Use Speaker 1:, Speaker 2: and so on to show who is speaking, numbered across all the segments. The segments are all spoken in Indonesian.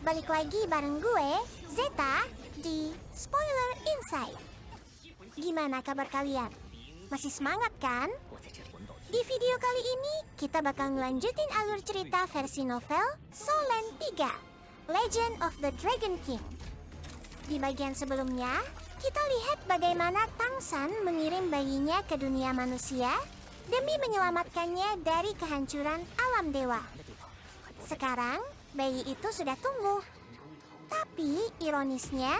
Speaker 1: balik lagi bareng gue, Zeta, di Spoiler Inside. Gimana kabar kalian? Masih semangat kan? Di video kali ini, kita bakal ngelanjutin alur cerita versi novel Solen 3, Legend of the Dragon King. Di bagian sebelumnya, kita lihat bagaimana Tang San mengirim bayinya ke dunia manusia demi menyelamatkannya dari kehancuran alam dewa. Sekarang, bayi itu sudah tumbuh. Tapi, ironisnya,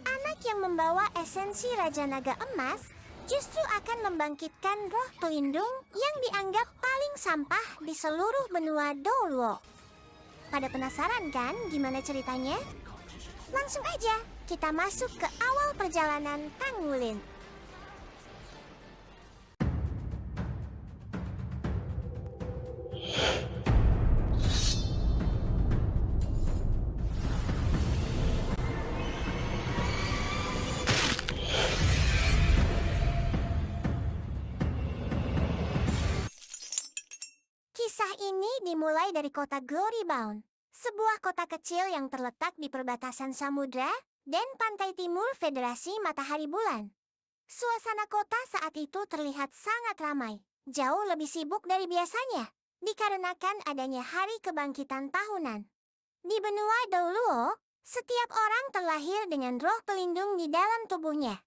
Speaker 1: anak yang membawa esensi Raja Naga Emas justru akan membangkitkan roh pelindung yang dianggap paling sampah di seluruh benua Doluo. Pada penasaran kan gimana ceritanya? Langsung aja kita masuk ke awal perjalanan Tang Wulin. Kisah ini dimulai dari kota Glorybound, sebuah kota kecil yang terletak di perbatasan samudra dan pantai timur Federasi Matahari Bulan. Suasana kota saat itu terlihat sangat ramai, jauh lebih sibuk dari biasanya, dikarenakan adanya hari kebangkitan tahunan. Di benua Doluo, setiap orang terlahir dengan roh pelindung di dalam tubuhnya.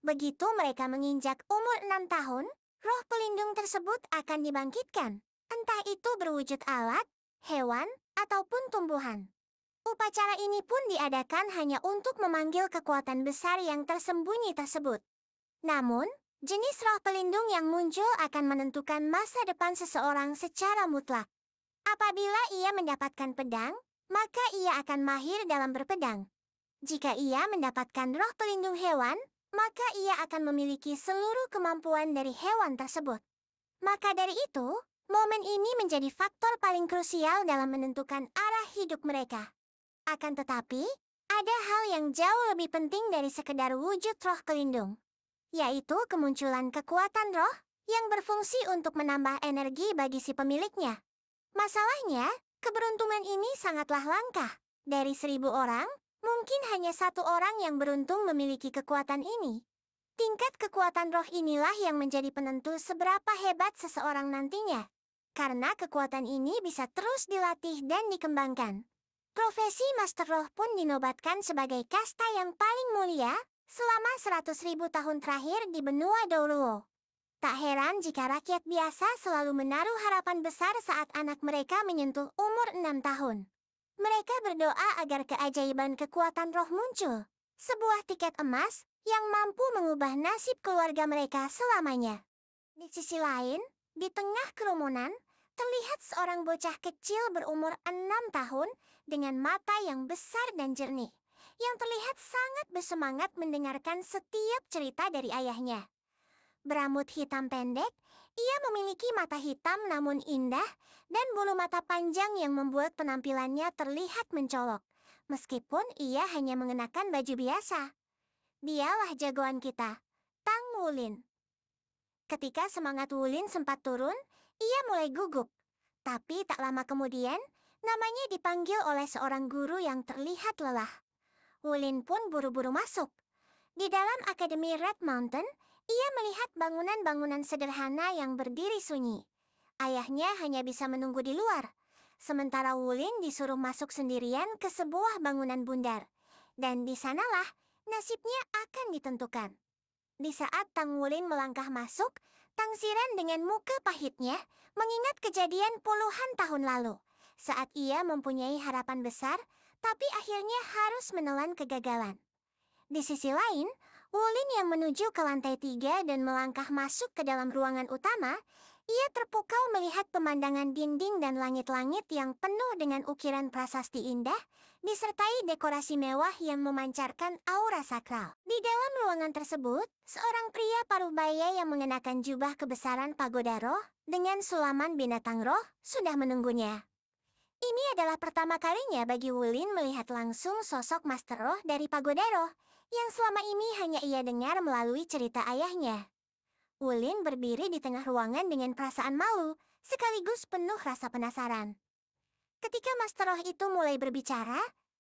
Speaker 1: Begitu mereka menginjak umur 6 tahun, roh pelindung tersebut akan dibangkitkan. Entah itu berwujud alat, hewan, ataupun tumbuhan. Upacara ini pun diadakan hanya untuk memanggil kekuatan besar yang tersembunyi tersebut. Namun, jenis roh pelindung yang muncul akan menentukan masa depan seseorang secara mutlak. Apabila ia mendapatkan pedang, maka ia akan mahir dalam berpedang. Jika ia mendapatkan roh pelindung hewan, maka ia akan memiliki seluruh kemampuan dari hewan tersebut. Maka dari itu, momen ini menjadi faktor paling krusial dalam menentukan arah hidup mereka. Akan tetapi, ada hal yang jauh lebih penting dari sekedar wujud roh pelindung, yaitu kemunculan kekuatan roh yang berfungsi untuk menambah energi bagi si pemiliknya. Masalahnya, keberuntungan ini sangatlah langka. Dari 1.000 orang, mungkin hanya 1 orang yang beruntung memiliki kekuatan ini. Tingkat kekuatan roh inilah yang menjadi penentu seberapa hebat seseorang nantinya. Karena kekuatan ini bisa terus dilatih dan dikembangkan. Profesi Master Roh pun dinobatkan sebagai kasta yang paling mulia selama 100.000 tahun terakhir di benua Doluo. Tak heran jika rakyat biasa selalu menaruh harapan besar saat anak mereka menyentuh umur 6 tahun. Mereka berdoa agar keajaiban kekuatan roh muncul, sebuah tiket emas yang mampu mengubah nasib keluarga mereka selamanya. Di sisi lain, di tengah kerumunan, terlihat seorang bocah kecil berumur 6 tahun dengan mata yang besar dan jernih, yang terlihat sangat bersemangat mendengarkan setiap cerita dari ayahnya. Berambut hitam pendek, ia memiliki mata hitam namun indah dan bulu mata panjang yang membuat penampilannya terlihat mencolok, meskipun ia hanya mengenakan baju biasa. Dialah jagoan kita, Tang Wulin. Ketika semangat Wulin sempat turun, ia mulai gugup. Tapi tak lama kemudian, namanya dipanggil oleh seorang guru yang terlihat lelah. Wulin pun buru-buru masuk. Di dalam Akademi Red Mountain, ia melihat bangunan-bangunan sederhana yang berdiri sunyi. Ayahnya hanya bisa menunggu di luar, sementara Wulin disuruh masuk sendirian ke sebuah bangunan bundar. Dan di sanalah nasibnya akan ditentukan. Di saat Tang Wulin melangkah masuk, Tang Xiren dengan muka pahitnya mengingat kejadian puluhan tahun lalu, saat ia mempunyai harapan besar, tapi akhirnya harus menelan kegagalan. Di sisi lain, Wulin yang menuju ke lantai 3 dan melangkah masuk ke dalam ruangan utama, ia terpukau melihat pemandangan dinding dan langit-langit yang penuh dengan ukiran prasasti indah, disertai dekorasi mewah yang memancarkan aura sakral. Di dalam ruangan tersebut, seorang pria parubaya yang mengenakan jubah kebesaran pagoda roh dengan sulaman binatang roh sudah menunggunya. Ini adalah pertama kalinya bagi Wulin melihat langsung sosok Master Roh dari pagoda roh, yang selama ini hanya ia dengar melalui cerita ayahnya. Wulin berdiri di tengah ruangan dengan perasaan malu, sekaligus penuh rasa penasaran. Ketika Master Roh itu mulai berbicara,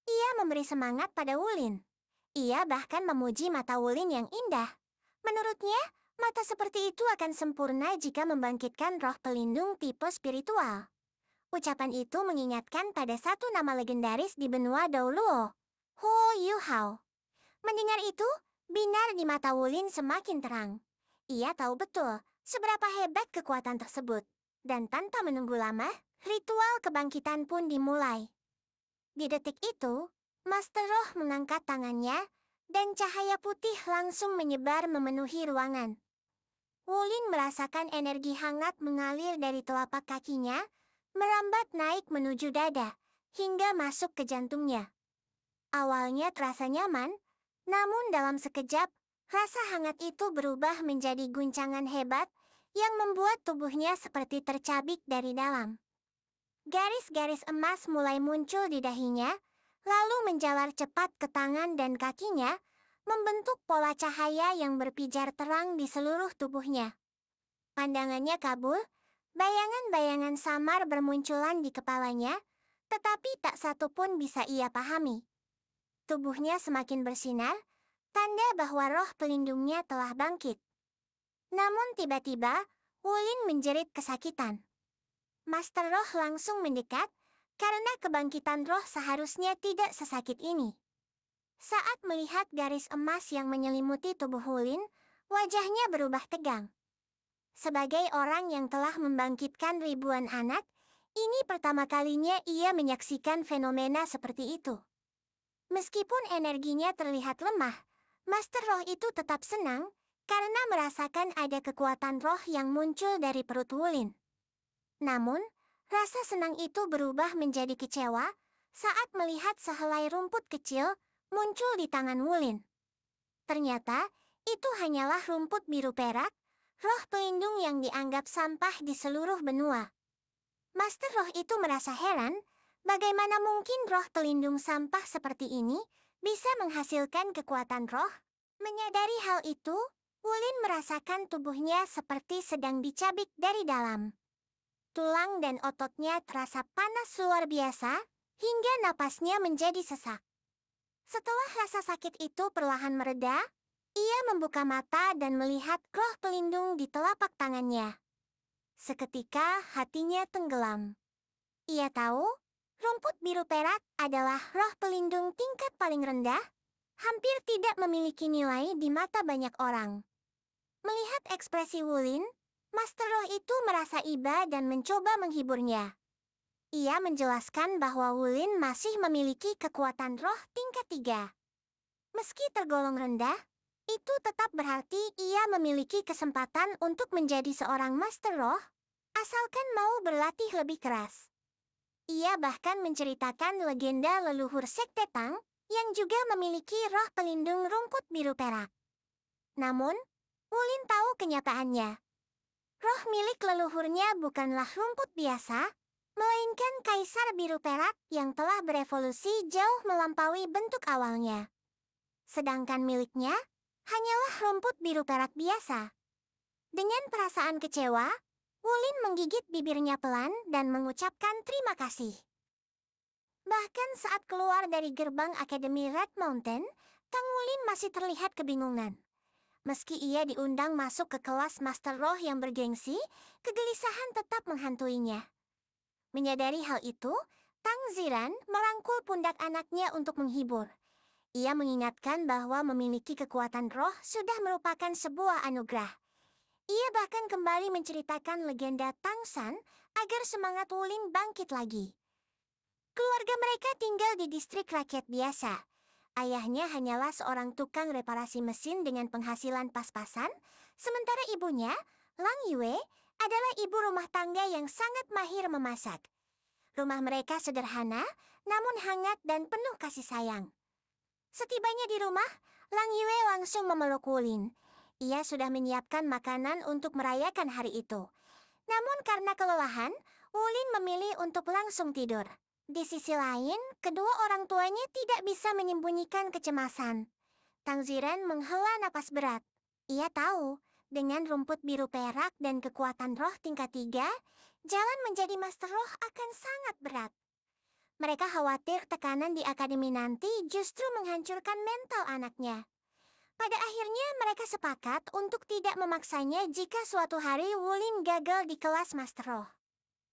Speaker 1: Ia memberi semangat pada Wulin. Ia bahkan memuji mata Wulin yang indah. Menurutnya, mata seperti itu akan sempurna jika membangkitkan roh pelindung tipe spiritual. Ucapan itu mengingatkan pada satu nama legendaris di benua Douluo, Ho Yu Hao. Mendengar itu, binar di mata Wulin semakin terang. Ia tahu betul seberapa hebat kekuatan tersebut. Dan tanpa menunggu lama, ritual kebangkitan pun dimulai. Di detik itu, Master Roh mengangkat tangannya, dan cahaya putih langsung menyebar memenuhi ruangan. Wulin merasakan energi hangat mengalir dari telapak kakinya, merambat naik menuju dada, hingga masuk ke jantungnya. Awalnya terasa nyaman, namun dalam sekejap, rasa hangat itu berubah menjadi guncangan hebat yang membuat tubuhnya seperti tercabik dari dalam. Garis-garis emas mulai muncul di dahinya, lalu menjalar cepat ke tangan dan kakinya, membentuk pola cahaya yang berpijar terang di seluruh tubuhnya. Pandangannya kabur, bayangan-bayangan samar bermunculan di kepalanya, tetapi tak satu pun bisa ia pahami. Tubuhnya semakin bersinar, tanda bahwa roh pelindungnya telah bangkit. Namun tiba-tiba, Wulin menjerit kesakitan. Master Roh langsung mendekat, karena kebangkitan roh seharusnya tidak sesakit ini. Saat melihat garis emas yang menyelimuti tubuh Wulin, wajahnya berubah tegang. Sebagai orang yang telah membangkitkan ribuan anak, ini pertama kalinya ia menyaksikan fenomena seperti itu. Meskipun energinya terlihat lemah, Master Roh itu tetap senang karena merasakan ada kekuatan roh yang muncul dari perut Wulin. Namun, rasa senang itu berubah menjadi kecewa saat melihat sehelai rumput kecil muncul di tangan Wulin. Ternyata, itu hanyalah rumput biru perak, roh pelindung yang dianggap sampah di seluruh benua. Master Roh itu merasa heran, bagaimana mungkin roh pelindung sampah seperti ini bisa menghasilkan kekuatan roh? Menyadari hal itu, Wulin merasakan tubuhnya seperti sedang dicabik dari dalam. Tulang dan ototnya terasa panas luar biasa, hingga napasnya menjadi sesak. Setelah rasa sakit itu perlahan mereda, ia membuka mata dan melihat roh pelindung di telapak tangannya. Seketika hatinya tenggelam. Ia tahu, rumput biru perak adalah roh pelindung tingkat paling rendah, hampir tidak memiliki nilai di mata banyak orang. Melihat ekspresi Wulin, Master Roh itu merasa iba dan mencoba menghiburnya. Ia menjelaskan bahwa Wulin masih memiliki kekuatan roh tingkat 3. Meski tergolong rendah, itu tetap berarti ia memiliki kesempatan untuk menjadi seorang Master Roh, asalkan mau berlatih lebih keras. Ia bahkan menceritakan legenda leluhur Sekte Tang yang juga memiliki roh pelindung rumput biru perak. Namun, Wulin tahu kenyataannya. Roh milik leluhurnya bukanlah rumput biasa, melainkan kaisar biru perak yang telah berevolusi jauh melampaui bentuk awalnya. Sedangkan miliknya hanyalah rumput biru perak biasa. Dengan perasaan kecewa, Wulin menggigit bibirnya pelan dan mengucapkan terima kasih. Bahkan saat keluar dari gerbang Akademi Red Mountain, Tang Wulin masih terlihat kebingungan. Meski ia diundang masuk ke kelas Master Roh yang bergengsi, kegelisahan tetap menghantuinya. Menyadari hal itu, Tang Ziran merangkul pundak anaknya untuk menghibur. Ia mengingatkan bahwa memiliki kekuatan roh sudah merupakan sebuah anugerah. Ia bahkan kembali menceritakan legenda Tang San agar semangat Wulin bangkit lagi. Keluarga mereka tinggal di distrik rakyat biasa. Ayahnya hanyalah seorang tukang reparasi mesin dengan penghasilan pas-pasan, sementara ibunya, Lang Yue, adalah ibu rumah tangga yang sangat mahir memasak. Rumah mereka sederhana, namun hangat dan penuh kasih sayang. Setibanya di rumah, Lang Yue langsung memeluk Wulin. Ia sudah menyiapkan makanan untuk merayakan hari itu. Namun karena kelelahan, Wulin memilih untuk langsung tidur. Di sisi lain, kedua orang tuanya tidak bisa menyembunyikan kecemasan. Tang Ziran menghela napas berat. Ia tahu, dengan rumput biru perak dan kekuatan roh tingkat 3, jalan menjadi Master Roh akan sangat berat. Mereka khawatir tekanan di akademi nanti justru menghancurkan mental anaknya. Pada akhirnya mereka sepakat untuk tidak memaksanya jika suatu hari Wulin gagal di kelas Master Roh.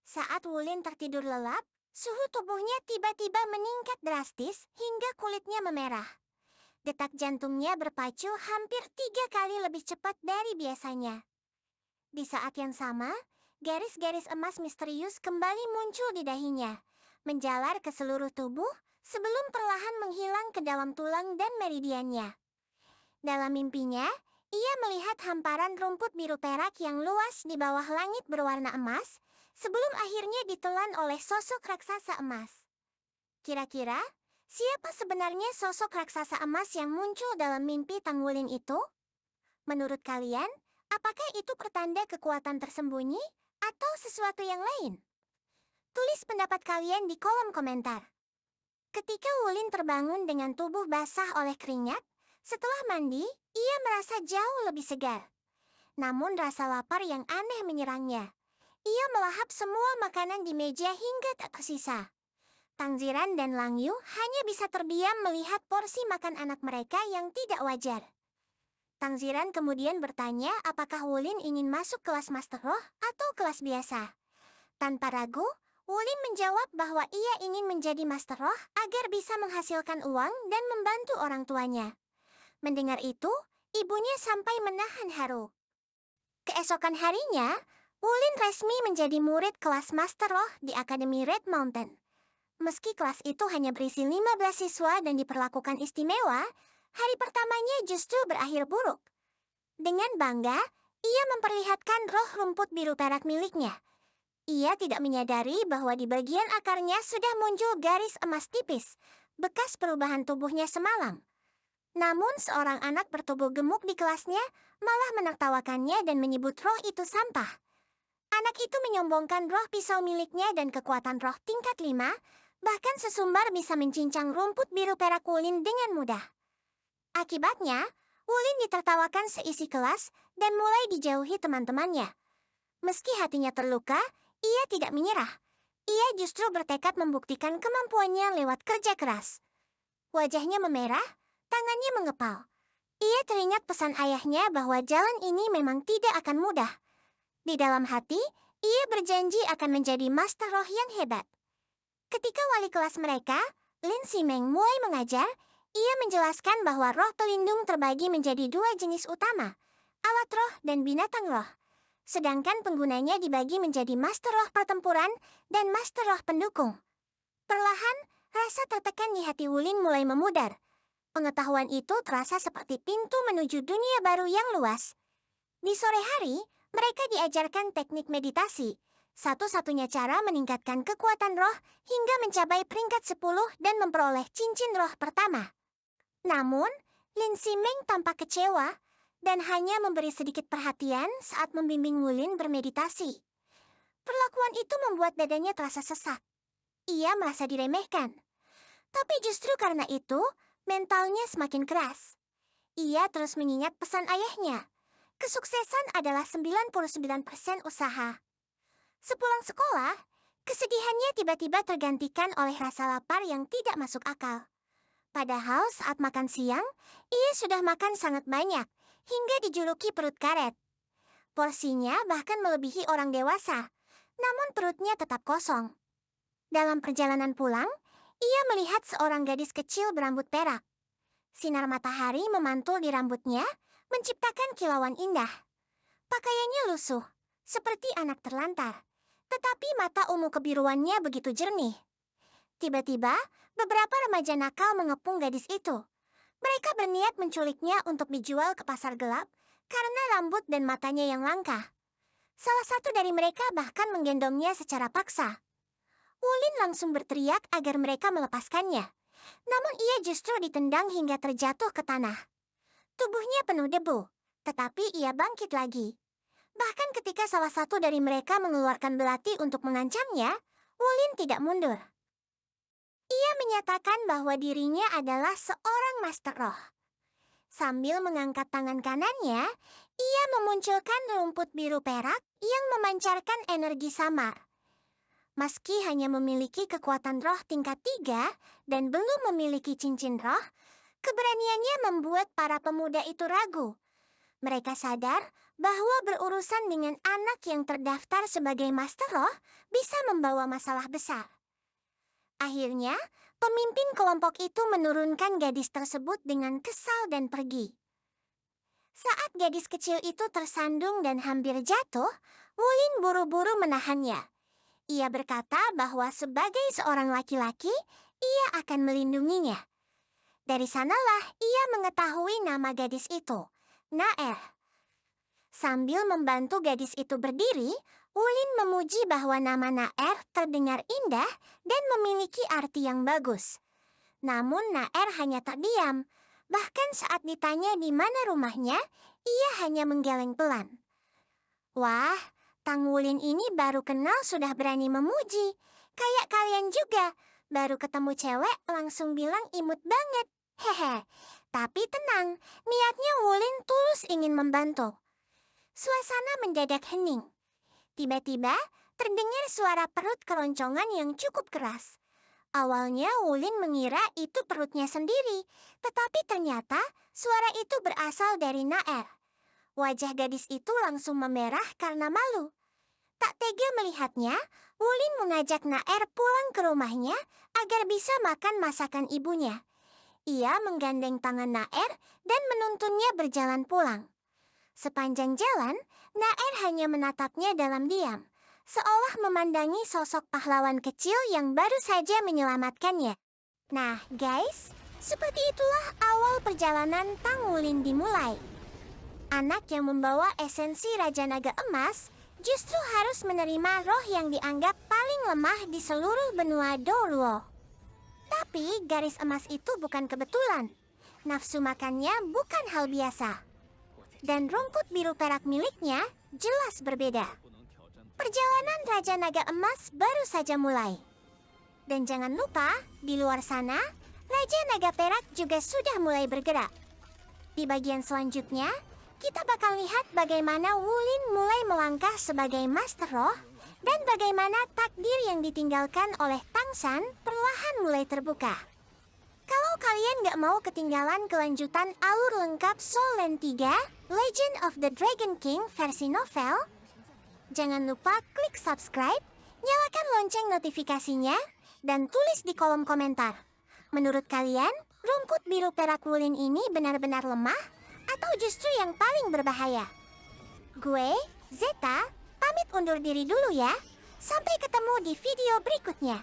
Speaker 1: Saat Wulin tertidur lelap, suhu tubuhnya tiba-tiba meningkat drastis hingga kulitnya memerah. Detak jantungnya berpacu hampir 3 kali lebih cepat dari biasanya. Di saat yang sama, garis-garis emas misterius kembali muncul di dahinya, menjalar ke seluruh tubuh sebelum perlahan menghilang ke dalam tulang dan meridiannya. Dalam mimpinya, ia melihat hamparan rumput biru perak yang luas di bawah langit berwarna emas, sebelum akhirnya ditelan oleh sosok raksasa emas. Kira-kira, siapa sebenarnya sosok raksasa emas yang muncul dalam mimpi Tang Wulin itu? Menurut kalian, apakah itu pertanda kekuatan tersembunyi atau sesuatu yang lain? Tulis pendapat kalian di kolom komentar. Ketika Wulin terbangun dengan tubuh basah oleh keringat, setelah mandi, ia merasa jauh lebih segar. Namun rasa lapar yang aneh menyerangnya. Ia melahap semua makanan di meja hingga tak tersisa. Tang Ziran dan Lang Yu hanya bisa terdiam melihat porsi makan anak mereka yang tidak wajar. Tang Ziran kemudian bertanya apakah Wulin ingin masuk kelas Master Roh atau kelas biasa. Tanpa ragu, Wulin menjawab bahwa ia ingin menjadi Master Roh agar bisa menghasilkan uang dan membantu orang tuanya. Mendengar itu, ibunya sampai menahan haru. Keesokan harinya, Wulin resmi menjadi murid kelas Master Roh di Akademi Red Mountain. Meski kelas itu hanya berisi 15 siswa dan diperlakukan istimewa, hari pertamanya justru berakhir buruk. Dengan bangga, ia memperlihatkan roh rumput biru perak miliknya. Ia tidak menyadari bahwa di bagian akarnya sudah muncul garis emas tipis, bekas perubahan tubuhnya semalam. Namun seorang anak bertubuh gemuk di kelasnya malah menertawakannya dan menyebut roh itu sampah. Anak itu menyombongkan roh pisau miliknya dan kekuatan roh tingkat 5, bahkan sesumbar bisa mencincang rumput biru perak Wulin dengan mudah. Akibatnya, Wulin ditertawakan seisi kelas dan mulai dijauhi teman-temannya. Meski hatinya terluka, ia tidak menyerah. Ia justru bertekad membuktikan kemampuannya lewat kerja keras. Wajahnya memerah, tangannya mengepal. Ia teringat pesan ayahnya bahwa jalan ini memang tidak akan mudah. Di dalam hati, ia berjanji akan menjadi Master Roh yang hebat. Ketika wali kelas mereka, Lin Simeng mulai mengajar, ia menjelaskan bahwa roh pelindung terbagi menjadi 2 jenis utama, alat roh dan binatang roh. Sedangkan penggunanya dibagi menjadi Master Roh pertempuran dan Master Roh pendukung. Perlahan, rasa tertekan di hati Wulin mulai memudar. Pengetahuan itu terasa seperti pintu menuju dunia baru yang luas. Di sore hari, mereka diajarkan teknik meditasi, satu-satunya cara meningkatkan kekuatan roh hingga mencapai peringkat 10 dan memperoleh cincin roh pertama. Namun, Lin Simeng tampak kecewa dan hanya memberi sedikit perhatian saat membimbing Wulin bermeditasi. Perlakuan itu membuat dadanya terasa sesak. Ia merasa diremehkan. Tapi justru karena itu, mentalnya semakin keras. Ia terus mengingat pesan ayahnya. Kesuksesan adalah 99% usaha. Sepulang sekolah, kesedihannya tiba-tiba tergantikan oleh rasa lapar yang tidak masuk akal. Padahal saat makan siang, ia sudah makan sangat banyak, hingga dijuluki perut karet. Porsinya bahkan melebihi orang dewasa, namun perutnya tetap kosong. Dalam perjalanan pulang, ia melihat seorang gadis kecil berambut perak. Sinar matahari memantul di rambutnya, menciptakan kilauan indah. Pakaiannya lusuh, seperti anak terlantar, tetapi mata ungu kebiruannya begitu jernih. Tiba-tiba, beberapa remaja nakal mengepung gadis itu. Mereka berniat menculiknya untuk dijual ke pasar gelap karena rambut dan matanya yang langka. Salah satu dari mereka bahkan menggendongnya secara paksa. Wulin langsung berteriak agar mereka melepaskannya. Namun ia justru ditendang hingga terjatuh ke tanah. Tubuhnya penuh debu, tetapi ia bangkit lagi. Bahkan ketika salah satu dari mereka mengeluarkan belati untuk mengancamnya, Wulin tidak mundur. Ia menyatakan bahwa dirinya adalah seorang Master Roh. Sambil mengangkat tangan kanannya, ia memunculkan rumput biru perak yang memancarkan energi samar. Meski hanya memiliki kekuatan roh tingkat 3 dan belum memiliki cincin roh, keberaniannya membuat para pemuda itu ragu. Mereka sadar bahwa berurusan dengan anak yang terdaftar sebagai Master Roh bisa membawa masalah besar. Akhirnya, pemimpin kelompok itu menurunkan gadis tersebut dengan kesal dan pergi. Saat gadis kecil itu tersandung dan hampir jatuh, Wulin buru-buru menahannya. Ia berkata bahwa sebagai seorang laki-laki, ia akan melindunginya. Dari sanalah ia mengetahui nama gadis itu, Naer. Sambil membantu gadis itu berdiri, Wulin memuji bahwa nama Naer terdengar indah dan memiliki arti yang bagus. Namun Naer hanya terdiam. Bahkan saat ditanya di mana rumahnya, ia hanya menggeleng pelan. Wah, Tang Wulin ini baru kenal sudah berani memuji. Kayak kalian juga, baru ketemu cewek langsung bilang imut banget. Hehe, tapi tenang, niatnya Wulin tulus ingin membantu. Suasana mendadak hening. Tiba-tiba, terdengar suara perut keroncongan yang cukup keras. Awalnya Wulin mengira itu perutnya sendiri, tetapi ternyata suara itu berasal dari Naer. Wajah gadis itu langsung memerah karena malu. Tak tega melihatnya, Wulin mengajak Naer pulang ke rumahnya agar bisa makan masakan ibunya. Ia menggandeng tangan Naer dan menuntunnya berjalan pulang. Sepanjang jalan, Naer hanya menatapnya dalam diam, seolah memandangi sosok pahlawan kecil yang baru saja menyelamatkannya. Nah, guys, seperti itulah awal perjalanan Tang Wulin dimulai. Anak yang membawa esensi Raja Naga Emas justru harus menerima roh yang dianggap paling lemah di seluruh benua Doluo. Tapi garis emas itu bukan kebetulan. Nafsu makannya bukan hal biasa. Dan rumput biru perak miliknya jelas berbeda. Perjalanan Raja Naga Emas baru saja mulai. Dan jangan lupa, di luar sana, Raja Naga Perak juga sudah mulai bergerak. Di bagian selanjutnya, kita bakal lihat bagaimana Wulin mulai melangkah sebagai Master Roh dan bagaimana takdir yang ditinggalkan oleh Tang San perlahan mulai terbuka. Kalau kalian gak mau ketinggalan kelanjutan alur lengkap Soul Land 3, Legend of the Dragon King versi novel, jangan lupa klik subscribe, nyalakan lonceng notifikasinya, dan tulis di kolom komentar. Menurut kalian, rumput biru perak Wulin ini benar-benar lemah atau justru yang paling berbahaya? Gue, Zeta, pamit undur diri dulu ya. Sampai ketemu di video berikutnya.